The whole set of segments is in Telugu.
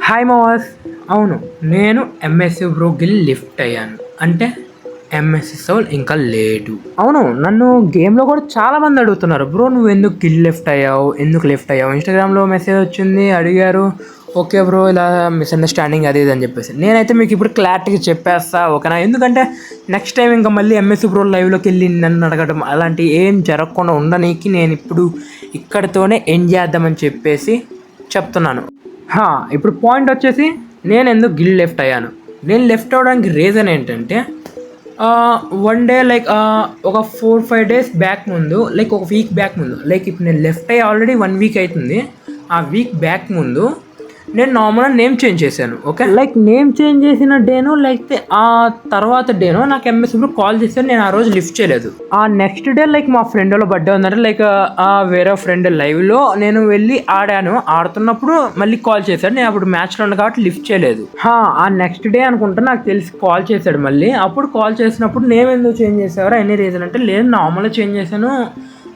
హాయ్ మావాస్. అవును, నేను ఎంఎస్సి బ్రో గిల్ లిఫ్ట్ అయ్యాను. అంటే ఎంఎస్సి సోల్ ఇంకా లేడు. అవును, నన్ను గేమ్లో కూడా చాలామంది అడుగుతున్నారు, బ్రో నువ్వు ఎందుకు గిల్ లిఫ్ట్ అయ్యావు, ఎందుకు లిఫ్ట్ అయ్యావు. ఇన్స్టాగ్రామ్లో మెసేజ్ వచ్చింది, అడిగారు. ఓకే బ్రో, ఇలా మిస్అండర్స్టాండింగ్ అది ఇది అని చెప్పేసి నేనైతే మీకు ఇప్పుడు క్లారిటీగా చెప్పేస్తా, ఓకేనా. ఎందుకంటే నెక్స్ట్ టైం ఇంకా మళ్ళీ ఎంఎస్సి బ్రో లైవ్లోకి వెళ్ళి నన్ను అడగడం అలాంటి ఏం జరగకుండా ఉండడానికి నేను ఇప్పుడు ఇక్కడితోనే ఎండ్ చేద్దామని చెప్పేసి చెప్తున్నాను. ఇప్పుడు పాయింట్ వచ్చేసి నేను ఎందుకు గిల్ లెఫ్ట్ అయ్యాను. నేను లెఫ్ట్ అవ్వడానికి రీజన్ ఏంటంటే వన్ డే లైక్ ఒక 4-5 డేస్ బ్యాక్ ముందు, లైక్ ఒక వీక్ బ్యాక్ ముందు, లైక్ ఇప్పుడు నేను లెఫ్ట్ అయ్యి ఆల్రెడీ 1 వీక్ అవుతుంది. ఆ వీక్ బ్యాక్ ముందు నేను నార్మల్గా నేమ్ చేంజ్ చేశాను. ఓకే, లైక్ నేమ్ చేంజ్ చేసిన డేనో లేకపోతే ఆ తర్వాత డేనో నాకు ఎంఎస్ ఇప్పుడు కాల్ చేశాను. నేను ఆ రోజు లిఫ్ట్ చేయలేదు. ఆ నెక్స్ట్ డే లైక్ మా ఫ్రెండ్ వాళ్ళ బర్త్డే ఉందంటే లైక్ వేరే ఫ్రెండ్ లైవ్లో నేను వెళ్ళి ఆడాను. ఆడుతున్నప్పుడు మళ్ళీ కాల్ చేశాడు. నేను అప్పుడు మ్యాచ్లో ఉన్నా కాబట్టి లిఫ్ట్ చేయలేదు. ఆ నెక్స్ట్ డే అనుకుంటా నాకు తెలిసి కాల్ చేశాడు మళ్ళీ. అప్పుడు కాల్ చేసినప్పుడు నేమ్ ఎందుకు చేంజ్ చేసేవారు ఎనీ రీజన్ అంటే, లేదు నార్మల్గా చేంజ్ చేశాను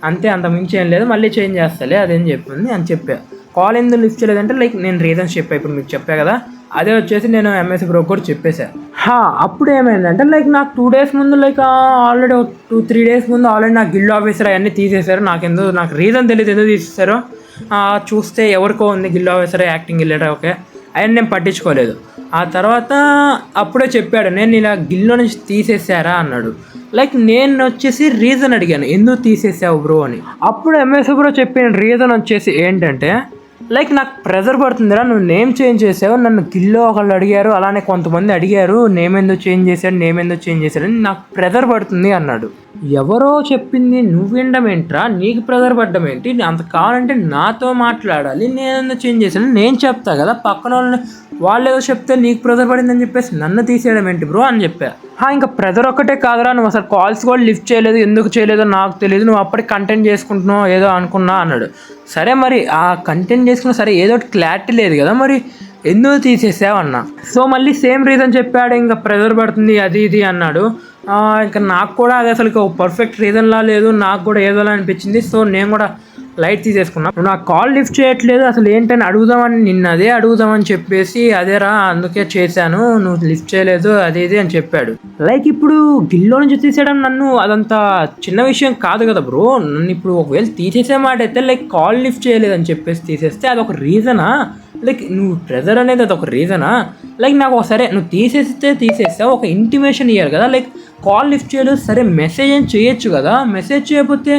అంతే, అంత మించి ఏం లేదు, మళ్ళీ చేంజ్ చేస్తాలే అదేం చెప్పింది అని చెప్పా. కాల్ ఎందుకు లిఫ్ట్ చేయలేదంటే లైక్ నేను రీజన్స్ చెప్పా, ఇప్పుడు మీకు చెప్పా కదా, అదే వచ్చేసి నేను ఎంఎస్సి బ్రో కూడా చెప్పేశాను. అప్పుడు ఏమైందంటే లైక్ నాకు 2 డేస్ ముందు లైక్ ఆల్రెడీ 2-3 డేస్ ముందు ఆల్రెడీ నాకు గిల్డ్ ఆఫీసర్ అవన్నీ తీసేశారు. నాకు రీజన్ తెలియదు ఎందుకు తీసేశారో. చూస్తే ఎవరికో ఉంది గిల్డ్ ఆఫీసర్ యాక్టింగ్ వెళ్ళాడు, ఓకే, అవన్నీ నేను పట్టించుకోలేదు. ఆ తర్వాత అప్పుడే చెప్పాడు, నేను ఇలా గిల్లో నుంచి తీసేసారా అన్నాడు. లైక్ నేను వచ్చేసి రీజన్ అడిగాను, ఎందుకు తీసేసావు బ్రో అని. అప్పుడు ఎంఎస్ బ్రో చెప్పిన రీజన్ వచ్చేసి ఏంటంటే, లైక్ నాకు ప్రెజర్ పడుతుందిరా, నువ్వు నేమ్ చేంజ్ చేసావు, నన్ను గిల్లో ఒకళ్ళు అడిగారు, అలానే కొంతమంది అడిగారు నేమ్ ఎందుకు చేంజ్ చేశాడు అని నాకు ప్రెజర్ పడుతుంది అన్నాడు. ఎవరో చెప్పింది నువ్వు వినడం ఏంట్రా, నీకు ప్రెజర్ పడ్డం ఏంటి, అంత కావాలంటే నాతో మాట్లాడాలి, నేను చేంజ్ చేశాను నేను చెప్తా కదా, పక్కన వాళ్ళు ఏదో చెప్తే నీకు ప్రెజర్ పడిందని చెప్పేసి నన్ను తీసేయడం ఏంటి బ్రో అని చెప్పా. ఇంకా ప్రెజర్ ఒక్కటే కాదురా, నువ్వు అసలు కాల్స్ కూడా లిఫ్ట్ చేయలేదు, ఎందుకు చేయలేదో నాకు తెలియదు, నువ్వు అప్పటికి కంటెంట్ చేసుకుంటున్నావు ఏదో అనుకున్నా అన్నాడు. సరే మరి ఆ కంటెంట్ చేసుకున్నా సరే, ఏదో క్లారిటీ లేదు కదా, మరి ఎందుకు తీసేసావు అన్నా. సో మళ్ళీ సేమ్ రీజన్ చెప్పాడు, ఇంకా ప్రెజర్ పడుతుంది అది ఇది అన్నాడు. ఇంకా నాకు కూడా అది అసలు పర్ఫెక్ట్ రీజన్లా లేదు, నాకు కూడా ఏదోలా అనిపించింది. సో నేను కూడా లైట్ తీసేసుకున్నా. నువ్వు నాకు కాల్ లిఫ్ట్ చేయట్లేదు అసలు ఏంటని అడుగుదామని చెప్పేసి అదేరా అందుకే చేశాను, నువ్వు లిఫ్ట్ చేయలేదు అది ఇది అని చెప్పాడు. లైక్ ఇప్పుడు గిల్లో నుంచి తీసేయడం నన్ను అదంతా చిన్న విషయం కాదు కదా బ్రో. నన్ను ఇప్పుడు ఒకవేళ తీసేసే మాట అయితే లైక్ కాల్ లిఫ్ట్ చేయలేదని చెప్పేసి తీసేస్తే అదొక రీజనా, లైక్ నువ్వు ప్రెజర్ అనేది అదొక రీజనా. లైక్ నాకు సరే నువ్వు తీసేస్తావు, ఒక ఇంటిమేషన్ ఇవ్వాలి కదా, లైక్ కాల్ లిఫ్ట్ చేయలేదు సరే మెసేజ్ ఏం చేయొచ్చు కదా, మెసేజ్ చేయకపోతే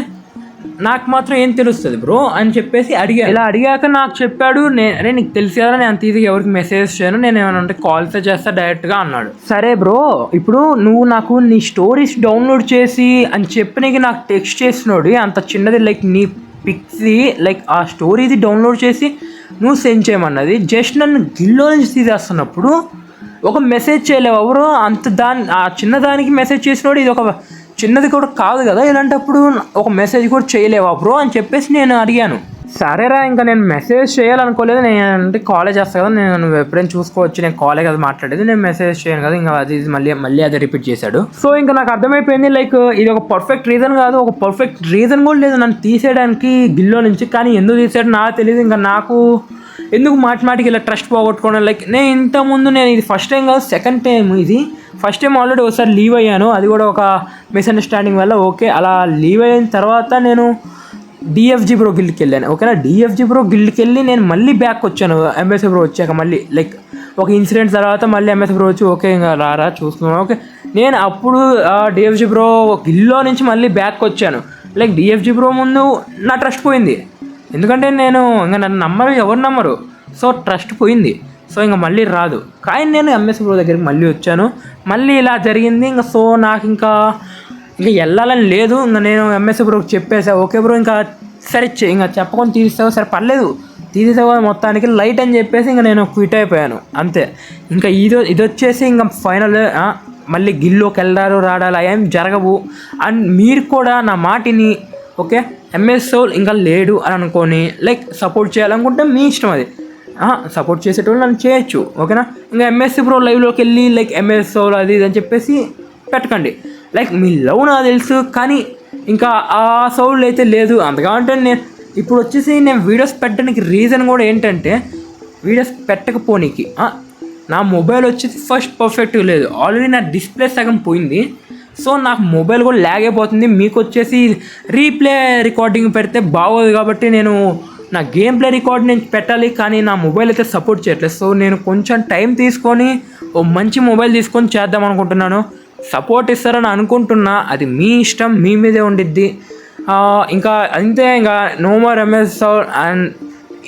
నాకు మాత్రం ఏం తెలుస్తుంది బ్రో అని చెప్పేసి అడిగాను. ఇలా అడిగాక నాకు చెప్పాడు, అరే నీకు తెలుసు కదా నేను అంత ఈజీగా ఎవరికి మెసేజ్ చేయను, నేను ఏమైనా అంటే కాల్సే చేస్తా డైరెక్ట్గా అన్నాడు. సరే బ్రో, ఇప్పుడు నువ్వు నాకు నీ స్టోరీస్ డౌన్లోడ్ చేసి అని చెప్పి నీకు నాకు టెక్స్ట్ చేసినోడు అంత చిన్నది, లైక్ నీ పిక్స్ది లైక్ ఆ స్టోరీది డౌన్లోడ్ చేసి నువ్వు సెండ్ చేయమన్నది, జస్ట్ నన్ను గిల్లో నుంచి తీసేస్తున్నప్పుడు ఒక మెసేజ్ చేయలేవు ఎవరు అంత ఆ చిన్నదానికి మెసేజ్ చేసినోడు ఇది ఒక చిన్నది కూడా కాదు కదా, ఇలాంటప్పుడు ఒక మెసేజ్ కూడా చేయలేవా బ్రో అని చెప్పేసి నేను అడిగాను. సరేరా ఇంకా నేను మెసేజ్ చేయాలనుకోలేదు, నేను అంటే కాలేజ్ చేస్తాను కదా, నేను ఎప్పుడైనా చూసుకోవచ్చు, నేను కాలే కదా మాట్లాడేది, నేను మెసేజ్ చేయను కదా, ఇంకా అది మళ్ళీ అదే రిపీట్ చేశాడు. సో ఇంకా నాకు అర్థమైపోయింది లైక్ ఇది ఒక పర్ఫెక్ట్ రీజన్ కాదు, ఒక పర్ఫెక్ట్ రీజన్ కూడా లేదు నన్ను తీసేయడానికి గిల్లో నుంచి. కానీ ఎందుకు తీసాడు నాకు తెలియదు, ఇంకా నాకు ఎందుకు మాటికి ఇలా ట్రస్ట్ పోగొట్టుకోవడం. లైక్ నేను ఇంతకుముందు నేను ఇది ఫస్ట్ టైం కాదు, సెకండ్ టైం ఇది. ఫస్ట్ టైం ఆల్రెడీ ఒకసారి లీవ్ అయ్యాను, అది కూడా ఒక మిస్అండర్స్టాండింగ్ వల్ల. ఓకే, అలా లీవ్ అయిన తర్వాత నేను డిఎఫ్జీ బ్రో గిల్డ్కి వెళ్ళాను, ఓకేనా. డిఎఫ్జీ బ్రో గిల్డ్కి వెళ్ళి నేను మళ్ళీ బ్యాక్ వచ్చాను ఎంఎస్సి బ్రో వచ్చాక, మళ్ళీ లైక్ ఒక ఇన్సిడెంట్ తర్వాత మళ్ళీ ఎంఎస్సి బ్రో వచ్చి ఓకే ఇంకా రారా చూసుకున్నాను. ఓకే, నేను అప్పుడు డిఎఫ్జీ బ్రో గిల్లో నుంచి మళ్ళీ బ్యాక్ వచ్చాను. లైక్ డిఎఫ్జీ బ్రో ముందు నా ట్రస్ట్ పోయింది, ఎందుకంటే నేను ఇంకా నన్ను ఎవరు నమ్మరు, సో ట్రస్ట్ పోయింది. సో ఇంకా మళ్ళీ రాదు. కానీ నేను ఎంఎస్సి బ్రో దగ్గరికి మళ్ళీ వచ్చాను, మళ్ళీ ఇలా జరిగింది. ఇంకా సో నాకు ఇంకా వెళ్ళాలని లేదు. ఇంకా నేను ఎంఎస్సి బ్రోకి చెప్పేసా, ఓకే బ్రో ఇంకా సరే ఇంకా చెప్పకుండా తీసేసావు, సరే పర్లేదు తీసేసావు మొత్తానికి లైట్ అని చెప్పేసి ఇంకా నేను క్విట్ అయిపోయాను అంతే. ఇంకా ఇది వచ్చేసి ఇంకా ఫైనల్, మళ్ళీ గిల్లోకి వెళ్ళారు రాడాలి ఏం జరగవు. అండ్ మీరు కూడా నా మాటిని ఓకే ఎంఎస్ సోల్ ఇంకా లేడు అని అనుకొని లైక్ సపోర్ట్ చేయాలనుకుంటే మీ ఇష్టం, అది సపోర్ట్ చేసేటోళ్ళు నన్ను చేయొచ్చు, ఓకేనా. ఇంకా ఎంఎస్సి బ్రో లైవ్లోకి వెళ్ళి లైక్ ఎంఎస్ సోల్ అది ఇది అని చెప్పేసి పెట్టకండి. లైక్ మీ లవ్ నాకు తెలుసు, కానీ ఇంకా ఆ సోల్ అయితే లేదు. అంతగా అంటే నేను ఇప్పుడు వచ్చేసి నేను వీడియోస్ పెట్టడానికి రీజన్ కూడా ఏంటంటే వీడియోస్ పెట్టకపోనీకి నా మొబైల్ వచ్చేసి ఫస్ట్ పర్ఫెక్ట్గా లేదు, ఆల్రెడీ నా డిస్ప్లే సగం పోయింది. సో నాకు మొబైల్ కూడా ల్యాగ్ అయిపోతుంది. మీకు వచ్చేసి రీప్లే రికార్డింగ్ పెడితే బాగోదు కాబట్టి నేను నా గేమ్ ప్లే రికార్డ్ నేను పెట్టాలి, కానీ నా మొబైల్ అయితే సపోర్ట్ చేయట్లేదు. సో నేను కొంచెం టైం తీసుకొని ఓ మంచి మొబైల్ తీసుకొని చేద్దాం అనుకుంటున్నాను. సపోర్ట్ ఇస్తారని అనుకుంటున్నా, అది మీ ఇష్టం, మీ మీదే ఉండిద్ది. ఇంకా అంతే, ఇంకా no more MS soul. And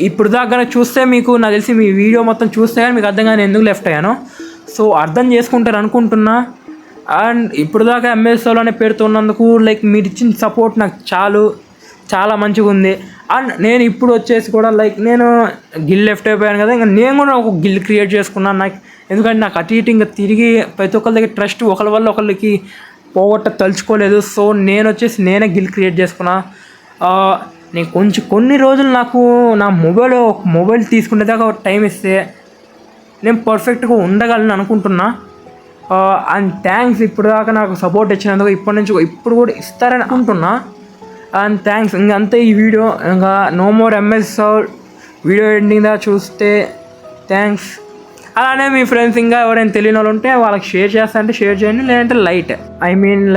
ఇప్పుడు దాకా చూస్తే మీకు నాకు తెలిసి మీ వీడియో మొత్తం చూస్తే కానీ మీకు అర్థం కానీ ఎందుకు లెఫ్ట్ అయ్యాను. సో అర్థం చేసుకుంటారు అనుకుంటున్నా. అండ్ ఇప్పుడు దాకా ఎంఎస్ సౌల్ అనే పేరుతున్నందుకు లైక్ మీరు ఇచ్చిన సపోర్ట్ నాకు చాలా మంచిగా ఉంది. అండ్ నేను ఇప్పుడు వచ్చేసి కూడా లైక్ నేను గిల్ లెఫ్ట్ అయిపోయాను కదా, ఇంకా నేను కూడా ఒక గిల్ క్రియేట్ చేసుకున్నాను. నాకు ఎందుకంటే నాకు అటు ఇటు ఇంకా తిరిగి ప్రతి ఒక్కరి దగ్గర ట్రస్ట్ ఒకరి వల్ల ఒకరికి పోగొట్ట తలుచుకోలేదు. సో నేను వచ్చేసి నేనే గిల్ క్రియేట్ చేసుకున్నా. నేను కొన్ని రోజులు నాకు నా మొబైల్ తీసుకునే దాకా టైం ఇస్తే నేను పర్ఫెక్ట్గా ఉండగలను అనుకుంటున్నా. అండ్ థ్యాంక్స్ ఇప్పుడు దాకా నాకు సపోర్ట్ ఇచ్చినందుకు, ఇప్పుడు కూడా ఇస్తారని అనుకుంటున్నా. And thanks. ఇంకంతే ఈ వీడియో. ఇంకా no more MS soul video ending దాకా చూస్తే థ్యాంక్స్. అలానే మీ ఫ్రెండ్స్ ఇంకా ఎవరైనా తెలియని వాళ్ళు ఉంటే వాళ్ళకి షేర్ చేస్తా అంటే షేర్ చేయండి, లేదంటే లైట్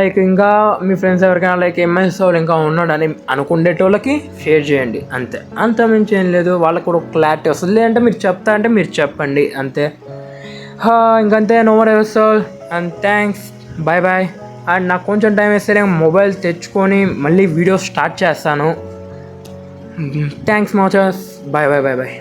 లైక్ ఇంకా మీ ఫ్రెండ్స్ ఎవరికైనా లైక్ ఎంఎస్ సౌల్ ఇంకా ఉన్నాడని అనుకునేటోళ్ళకి షేర్ చేయండి. అంతే, అంత మించి ఏం లేదు. వాళ్ళకి కూడా క్లారిటీ వస్తుంది. లేదంటే మీరు చెప్తా అంటే మీరు చెప్పండి, అంతే. ఇంకంతే. No more MS soul and thanks. Bye bye. And నాకు కొంచెం టైం ఇస్తే నేను మొబైల్ తెచ్చుకొని మళ్ళీ వీడియో స్టార్ట్ చేస్తాను. Thanks much. Bye bye bye bye.